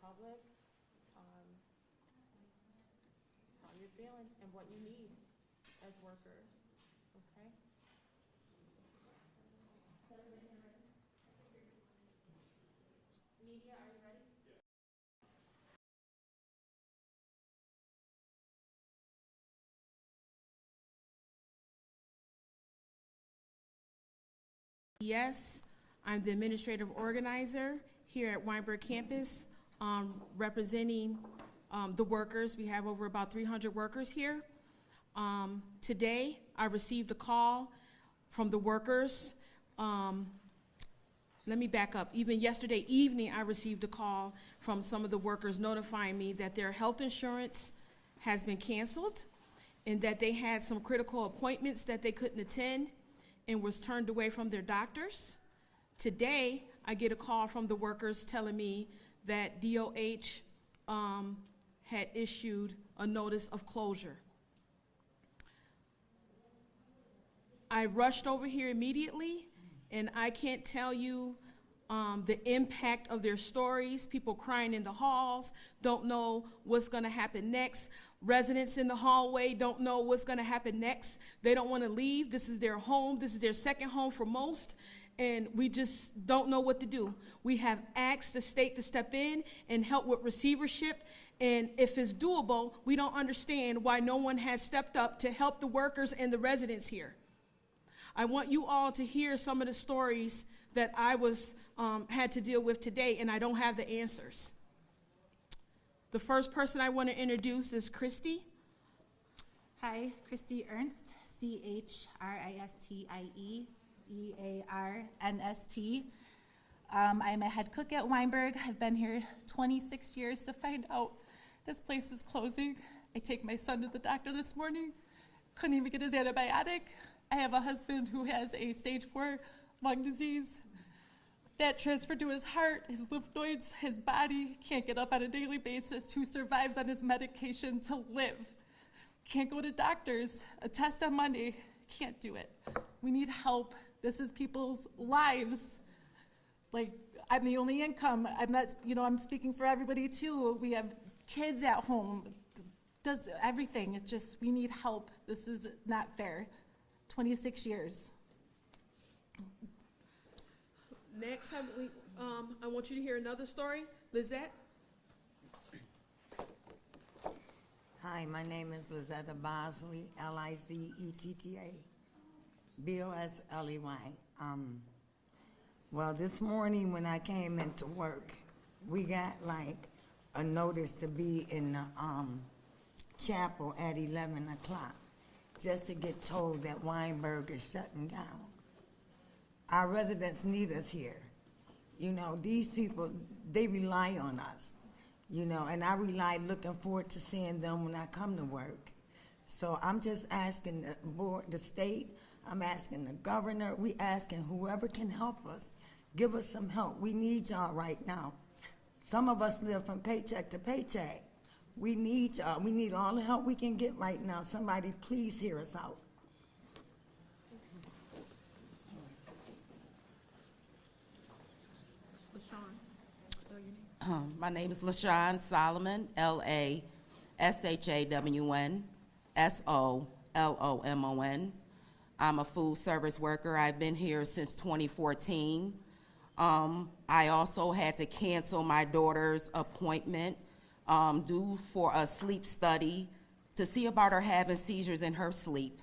public, um, how you're feeling and what you need as workers, okay? Media, are you ready? Yes, I'm the administrative organizer here at Weinberg campus, representing the workers. We have over about 300 workers here. Today, I received a call from the workers. Let me back up. Even yesterday evening, I received a call from some of the workers notifying me that their health insurance has been canceled and that they had some critical appointments that they couldn't attend and was turned away from their doctors. Today, I get a call from the workers telling me that DOH had issued a notice of closure. I rushed over here immediately, and I can't tell you the impact of their stories. People crying in the halls, don't know what's gonna happen next. Residents in the hallway don't know what's gonna happen next. They don't wanna leave. This is their home. This is their second home for most, and we just don't know what to do. We have asked the state to step in and help with receivership, and if it's doable, we don't understand why no one has stepped up to help the workers and the residents here. I want you all to hear some of the stories that I had to deal with today, and I don't have the answers. The first person I want to introduce is Christy. Hi, Christy Ernst, CHRISTIE EARNST. I'm a head cook at Weinberg. I've been here 26 years to find out this place is closing. I take my son to the doctor this morning, couldn't even get his antibiotic. I have a husband who has a stage 4 lung disease. That transferred to his heart, his lymph nodes, his body, can't get up on a daily basis, who survives on his medication to live. Can't go to doctors, a test on Monday, can't do it. We need help. This is people's lives. Like, I'm the only income. I'm not, I'm speaking for everybody too. We have kids at home, does everything. It's just, we need help. This is not fair. 26 years. Next, I want you to hear another story. Lizette? Hi, my name is Lizetta Bosley, Lizetta, Bosley. Well, this morning when I came into work, we got like a notice to be in the chapel at 11 o'clock, just to get told that Weinberg is shutting down. Our residents need us here. These people, they rely on us, and I rely, looking forward to seeing them when I come to work. So I'm just asking the board, the state, I'm asking the governor, we asking whoever can help us, give us some help. We need y'all right now. Some of us live from paycheck to paycheck. We need y'all. We need all the help we can get right now. Somebody please hear us out. My name is LaShawn Solomon, LaShawn Solomon. I'm a food service worker. I've been here since 2014. I also had to cancel my daughter's appointment due for a sleep study to see about her having seizures in her sleep.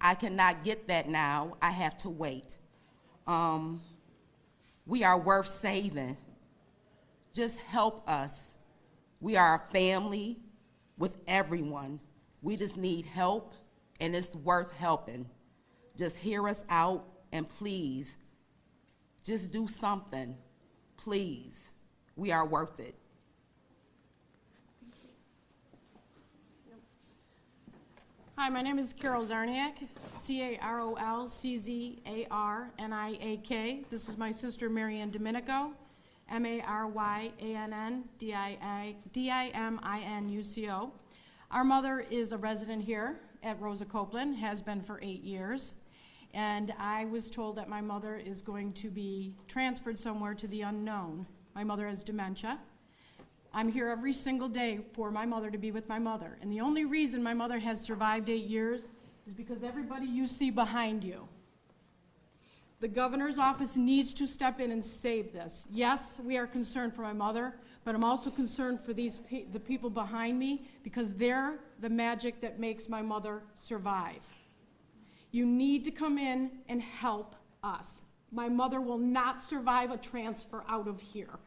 I cannot get that now. I have to wait. We are worth saving. Just help us. We are a family with everyone. We just need help, and it's worth helping. Just hear us out, and please, just do something. Please. We are worth it. Hi, my name is Carol Zarniak, CarolCzarniak. This is my sister, Marianne Domenico, MaryanDiMinUco. Our mother is a resident here at Rosa Copeland, has been for 8 years. And I was told that my mother is going to be transferred somewhere to the unknown. My mother has dementia. I'm here every single day for my mother, to be with my mother. And the only reason my mother has survived 8 years is because everybody you see behind you. The governor's office needs to step in and save this. Yes, we are concerned for my mother, but I'm also concerned for the people behind me, because they're the magic that makes my mother survive. You need to come in and help us. My mother will not survive a transfer out of here.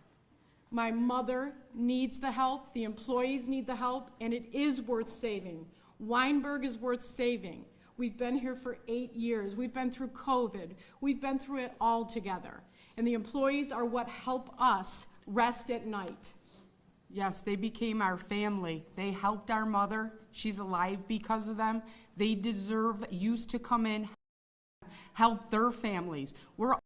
My mother needs the help, the employees need the help, and it is worth saving. Weinberg is worth saving. We've been here for 8 years. We've been through COVID. We've been through it all together. And the employees are what help us rest at night. Yes, they became our family. They helped our mother. She's alive because of them. They deserve use to come in, help their families. We're a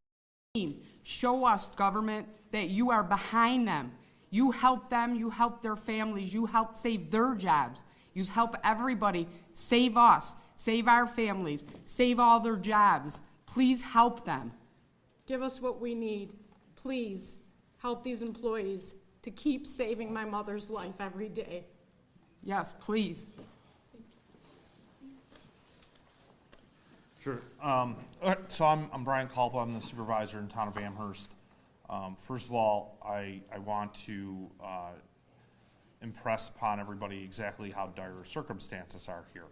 team. Show us, government, that you are behind them. You help them, you help their families, you help save their jobs. You help everybody. Save us, save our families, save all their jobs. Please help them. Give us what we need. Please help these employees to keep saving my mother's life every day. Yes, please. Sure. So I'm Brian Culpa. I'm the supervisor in the town of Amherst. First of all, I want to impress upon everybody exactly how dire circumstances are here.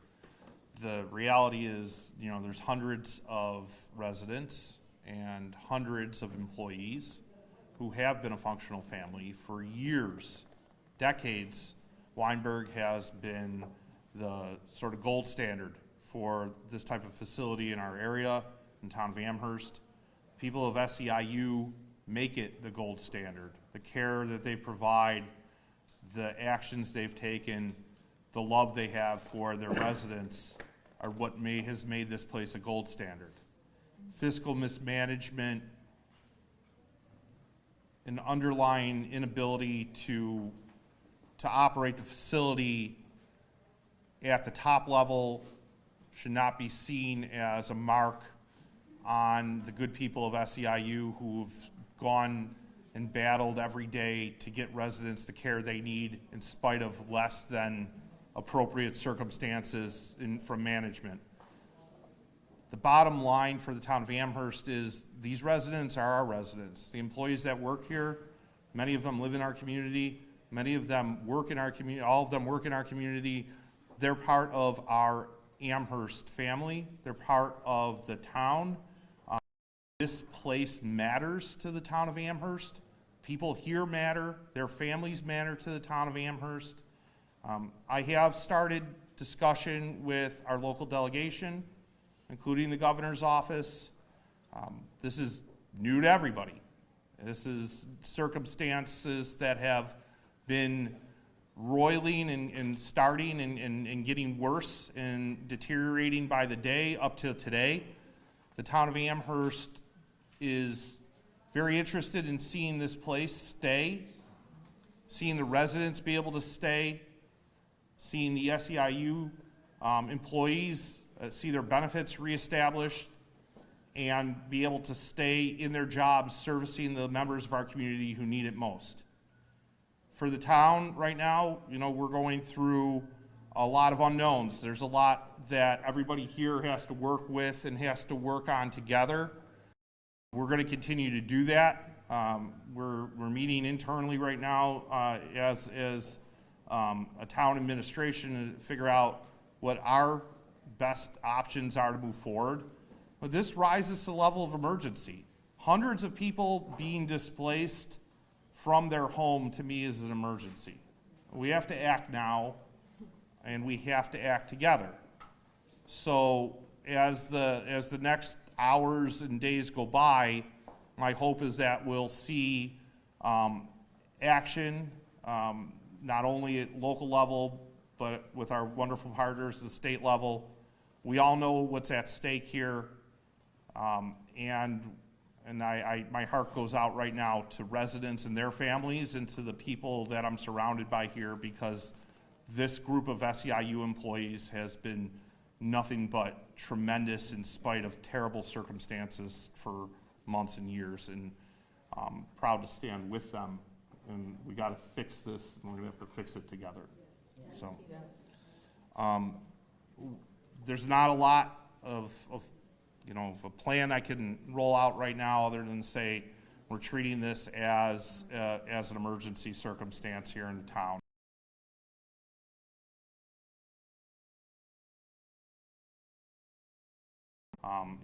The reality is, there's hundreds of residents and hundreds of employees who have been a functional family for years, decades. Weinberg has been the sort of gold standard for this type of facility in our area, in the town of Amherst. People of SEIU make it the gold standard. The care that they provide, the actions they've taken, the love they have for their residents are what has made this place a gold standard. Fiscal mismanagement, an underlying inability to operate the facility at the top level should not be seen as a mark on the good people of SEIU who've gone and battled every day to get residents the care they need in spite of less than appropriate circumstances from management. The bottom line for the town of Amherst is these residents are our residents. The employees that work here, many of them live in our community, many of them work in our community, all of them work in our community. They're part of our Amherst family. They're part of the town. This place matters to the town of Amherst. People here matter. Their families matter to the town of Amherst. I have started discussion with our local delegation, including the governor's office. This is new to everybody. This is circumstances that have been roiling and starting and getting worse and deteriorating by the day up to today. The town of Amherst is very interested in seeing this place stay, seeing the residents be able to stay, seeing the SEIU employees see their benefits reestablished and be able to stay in their jobs servicing the members of our community who need it most. For the town right now, we're going through a lot of unknowns. There's a lot that everybody here has to work with and has to work on together. We're going to continue to do that. We're meeting internally right now as a town administration to figure out what our best options are to move forward. But this rises to the level of emergency. Hundreds of people being displaced from their home, to me, is an emergency. We have to act now, and we have to act together. So as the next hours and days go by, my hope is that we'll see action, not only at local level, but with our wonderful partners at the state level. We all know what's at stake here, and my heart goes out right now to residents and their families and to the people that I'm surrounded by here, because this group of SEIU employees has been nothing but tremendous in spite of terrible circumstances for months and years, and I'm proud to stand with them and we got to fix this, and we're going to have to fix it together. So, there's not a lot of a plan I can roll out right now, other than say we're treating this as an emergency circumstance here in the town.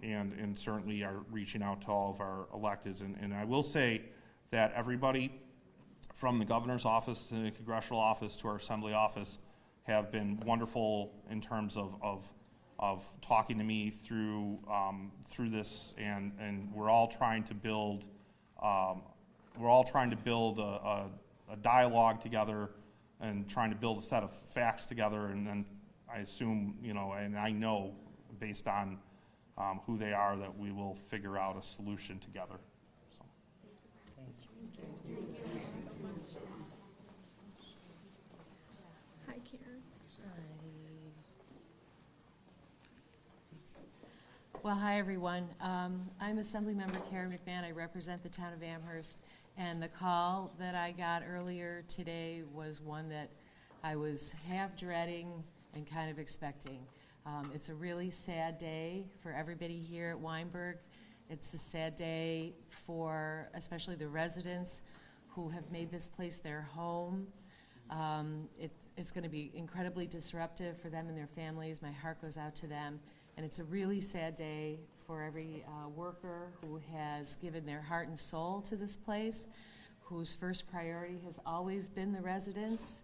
And certainly are reaching out to all of our electeds. And I will say that everybody from the governor's office to the congressional office to our assembly office have been wonderful in terms of talking to me through this, and we're all trying to build a dialogue together and trying to build a set of facts together, and then I assume, and I know based on who they are, that we will figure out a solution together. So. Hi, Karen. Well, hi, everyone. I'm Assemblymember Karen McMahon. I represent the town of Amherst. And the call that I got earlier today was one that I was half dreading and kind of expecting. It's a really sad day for everybody here at Weinberg. It's a sad day for especially the residents who have made this place their home. It's going to be incredibly disruptive for them and their families. My heart goes out to them. And it's a really sad day for every worker who has given their heart and soul to this place, whose first priority has always been the residents.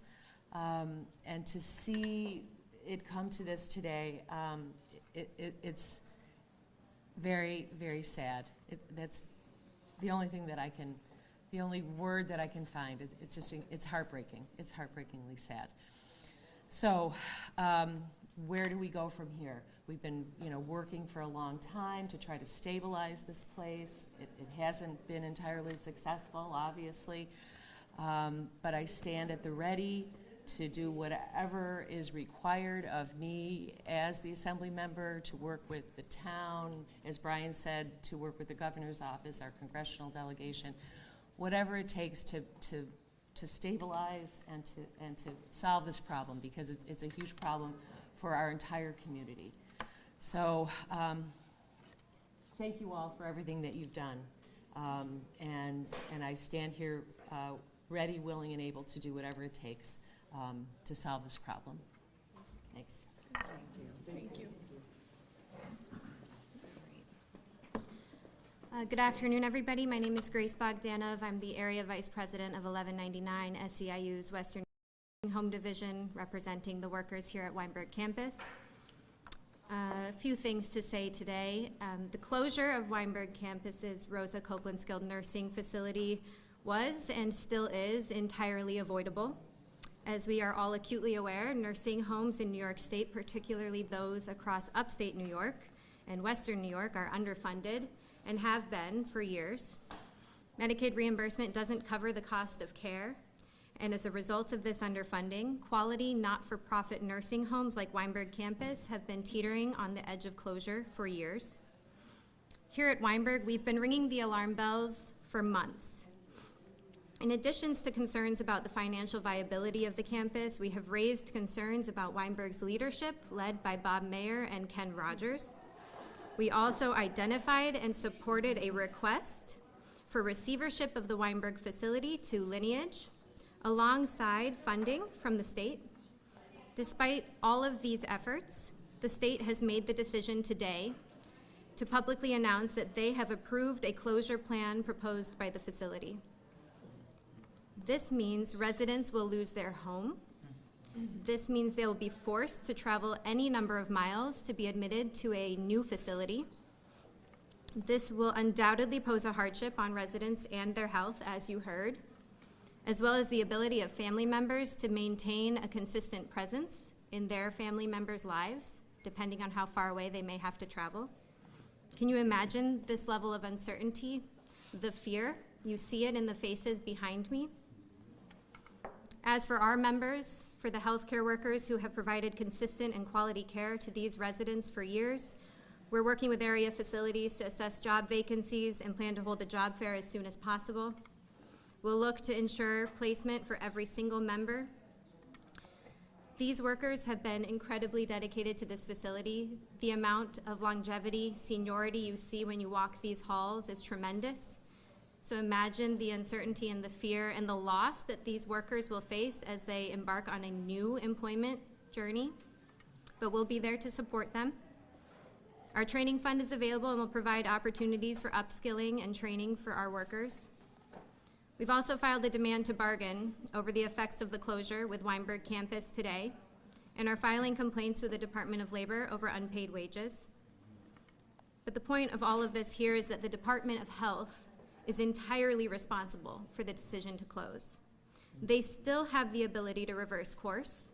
And to see it come to this today, it's very, very sad. That's the only thing that the only word that I can find. It's heartbreaking. It's heartbreakingly sad. So, where do we go from here? We've been, working for a long time to try to stabilize this place. It hasn't been entirely successful, obviously, but I stand at the ready to do whatever is required of me as the assembly member, to work with the town, as Brian said, to work with the governor's office, our congressional delegation, whatever it takes to stabilize and to solve this problem, because it's a huge problem for our entire community. So thank you all for everything that you've done. And I stand here ready, willing, and able to do whatever it takes to solve this problem. Thanks. Thank you. Good afternoon, everybody. My name is Grace Bogdanov. I'm the Area Vice President of 1199 SEIU's Western Home Division, representing the workers here at Weinberg campus. A few things to say today. The closure of Weinberg campus's Rosa Copeland Skilled Nursing Facility was and still is entirely avoidable. As we are all acutely aware, nursing homes in New York State, particularly those across upstate New York and Western New York, are underfunded and have been for years. Medicaid reimbursement doesn't cover the cost of care, and as a result of this underfunding, quality not-for-profit nursing homes like Weinberg campus have been teetering on the edge of closure for years. Here at Weinberg, we've been ringing the alarm bells for months. In addition to concerns about the financial viability of the campus, we have raised concerns about Weinberg's leadership, led by Bob Mayer and Ken Rogers. We also identified and supported a request for receivership of the Weinberg facility to Lineage, alongside funding from the state. Despite all of these efforts, the state has made the decision today to publicly announce that they have approved a closure plan proposed by the facility. This means residents will lose their home. This means they will be forced to travel any number of miles to be admitted to a new facility. This will undoubtedly pose a hardship on residents and their health, as you heard, as well as the ability of family members to maintain a consistent presence in their family members' lives, depending on how far away they may have to travel. Can you imagine this level of uncertainty, the fear? You see it in the faces behind me. As for our members, for the healthcare workers who have provided consistent and quality care to these residents for years, we're working with area facilities to assess job vacancies and plan to hold a job fair as soon as possible. We'll look to ensure placement for every single member. These workers have been incredibly dedicated to this facility. The amount of longevity, seniority you see when you walk these halls is tremendous. So imagine the uncertainty and the fear and the loss that these workers will face as they embark on a new employment journey, but we'll be there to support them. Our training fund is available and will provide opportunities for upskilling and training for our workers. We've also filed a demand to bargain over the effects of the closure with Weinberg campus today, and are filing complaints with the Department of Labor over unpaid wages. But the point of all of this here is that the Department of Health is entirely responsible for the decision to close. They still have the ability to reverse course.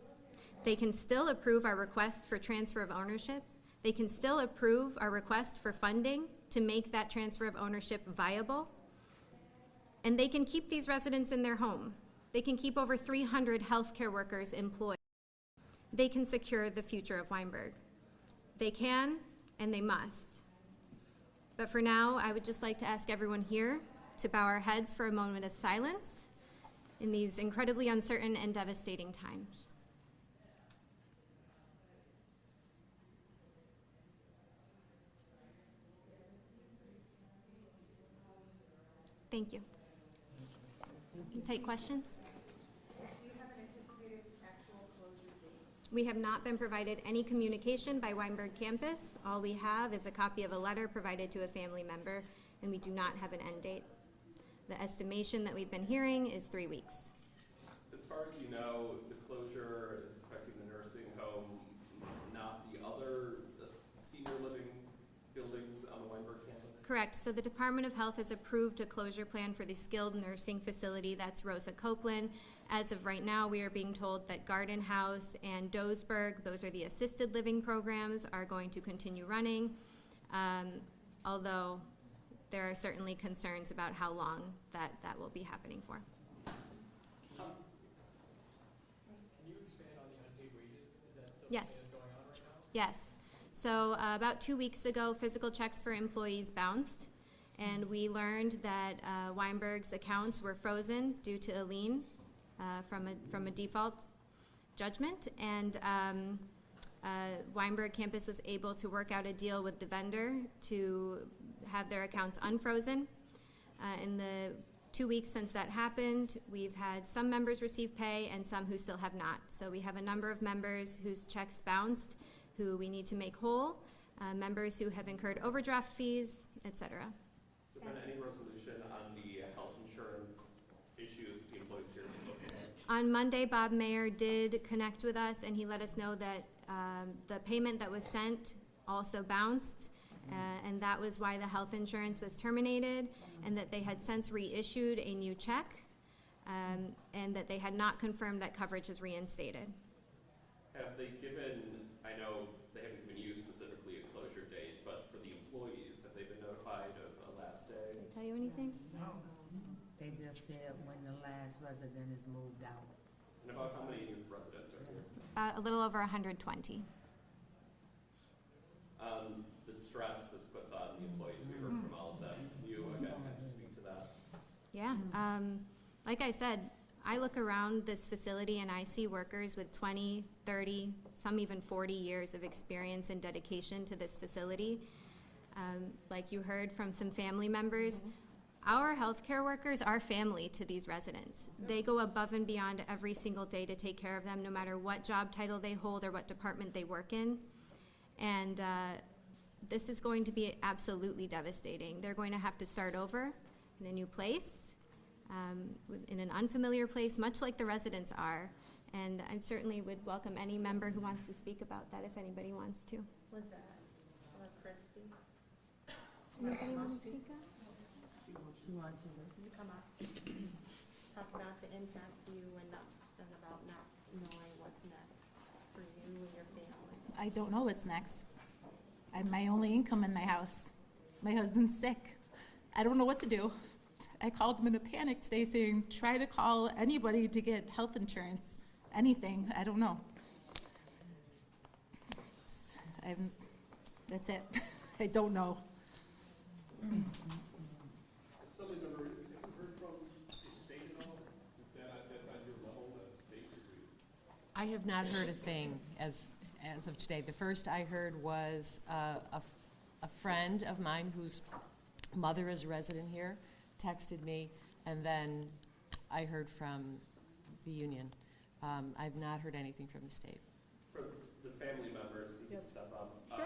They can still approve our request for transfer of ownership. They can still approve our request for funding to make that transfer of ownership viable. And they can keep these residents in their home. They can keep over 300 healthcare workers employed. They can secure the future of Weinberg. They can, and they must. But for now, I would just like to ask everyone here to bow our heads for a moment of silence in these incredibly uncertain and devastating times. Thank you. Take questions? We have not been provided any communication by Weinberg campus. All we have is a copy of a letter provided to a family member, and we do not have an end date. The estimation that we've been hearing is 3 weeks. As far as you know, the closure is affecting the nursing home, not the other senior living buildings on the Weinberg campus? Correct. So the Department of Health has approved a closure plan for the skilled nursing facility. That's Rosa Copeland. As of right now, we are being told that Garden House and Doesburg, those are the assisted living programs, are going to continue running, although there are certainly concerns about how long that will be happening for. Can you expand on the unpaid wages? Is that still Yes. going on right now? Yes. So about 2 weeks ago, physical checks for employees bounced, and we learned that Weinberg's accounts were frozen due to a lien from a default judgment, and Weinberg campus was able to work out a deal with the vendor to have their accounts unfrozen. In the 2 weeks since that happened, we've had some members receive pay and some who still have not. So we have a number of members whose checks bounced, who we need to make whole, members who have incurred overdraft fees, et cetera. Has there been any resolution on the health insurance issues the employees here are still facing? On Monday, Bob Mayer did connect with us, and he let us know that the payment that was sent also bounced, and that was why the health insurance was terminated, and that they had since reissued a new check, and that they had not confirmed that coverage was reinstated. Have they given, I know they haven't given you specifically a closure date, but for the employees, have they been notified of a last day? Did I tell you anything? No. They just said when the last resident is moved out. And about how many new residents are here? A little over 120. The stress this puts on the employees, we heard from all of them. Can you again kind of speak to that? Yeah. Like I said, I look around this facility and I see workers with 20, 30, some even 40 years of experience and dedication to this facility. Like you heard from some family members, our healthcare workers are family to these residents. They go above and beyond every single day to take care of them, no matter what job title they hold or what department they work in. And this is going to be absolutely devastating. They're going to have to start over in a new place, in an unfamiliar place, much like the residents are. And I certainly would welcome any member who wants to speak about that if anybody wants to. Was that Christy? Anybody want to speak up? She wants you to come up. Talk about the impact to you and about not knowing what's next for you and your family. I don't know what's next. I'm my only income in my house. My husband's sick. I don't know what to do. I called him in a panic today saying, try to call anybody to get health insurance. Anything. I don't know. That's it. I don't know. Assembly member, we heard from the state I have not heard a thing as of today. The first I heard was a friend of mine whose mother is a resident here texted me, and then I heard from the union. I've not heard anything from the state. For the family members, if you could step up. Sure.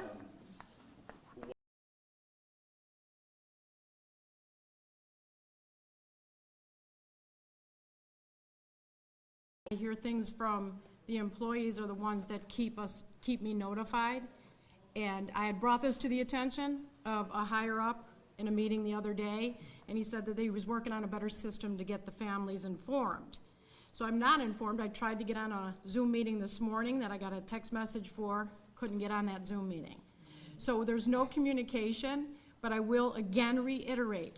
I hear things from the employees are the ones that keep me notified. And I had brought this to the attention of a higher up in a meeting the other day, and he said that he was working on a better system to get the families informed. So I'm not informed. I tried to get on a Zoom meeting this morning that I got a text message for, couldn't get on that Zoom meeting. So there's no communication, but I will again reiterate,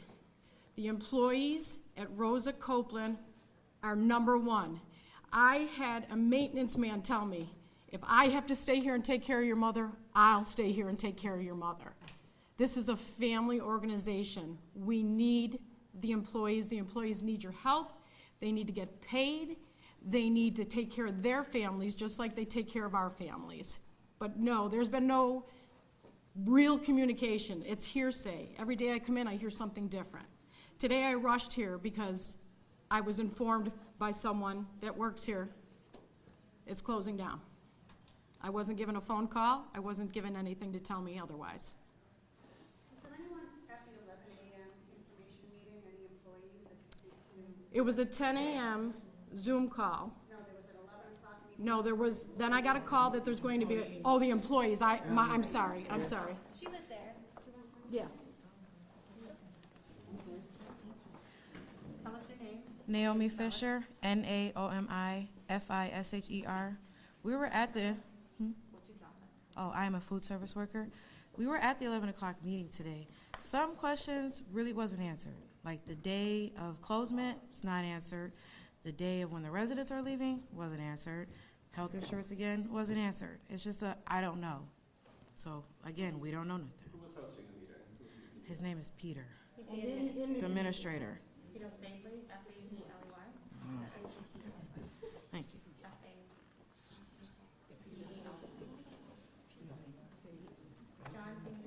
the employees at Rosa Copeland are number one. I had a maintenance man tell me, if I have to stay here and take care of your mother, I'll stay here and take care of your mother. This is a family organization. We need the employees. The employees need your help. They need to get paid. They need to take care of their families just like they take care of our families. But no, there's been no real communication. It's hearsay. Every day I come in, I hear something different. Today I rushed here because I was informed by someone that works here it's closing down. I wasn't given a phone call. I wasn't given anything to tell me otherwise. Is there anyone at the 11 a.m. information meeting, any employees that could speak to? It was a 10 a.m. Zoom call. No, there was an 11 o'clock meeting. No, there was, then I got a call that there's going to be, oh, the employees, I'm sorry. She was there. Yeah. Tell us your name. Naomi Fisher, Naomi Fisher. We were at the, What's your job? oh, I am a food service worker. We were at the 11 o'clock meeting today. Some questions really wasn't answered. Like the day of closement, it's not answered. The day of when the residents are leaving, wasn't answered. Health insurance again, wasn't answered. It's just a, I don't know. So again, we don't know nothing. Who was hosting the meeting? His name is Peter, He's the administrator. the administrator. Peter Bailey, F-E-E-L-E-Y. Thank you.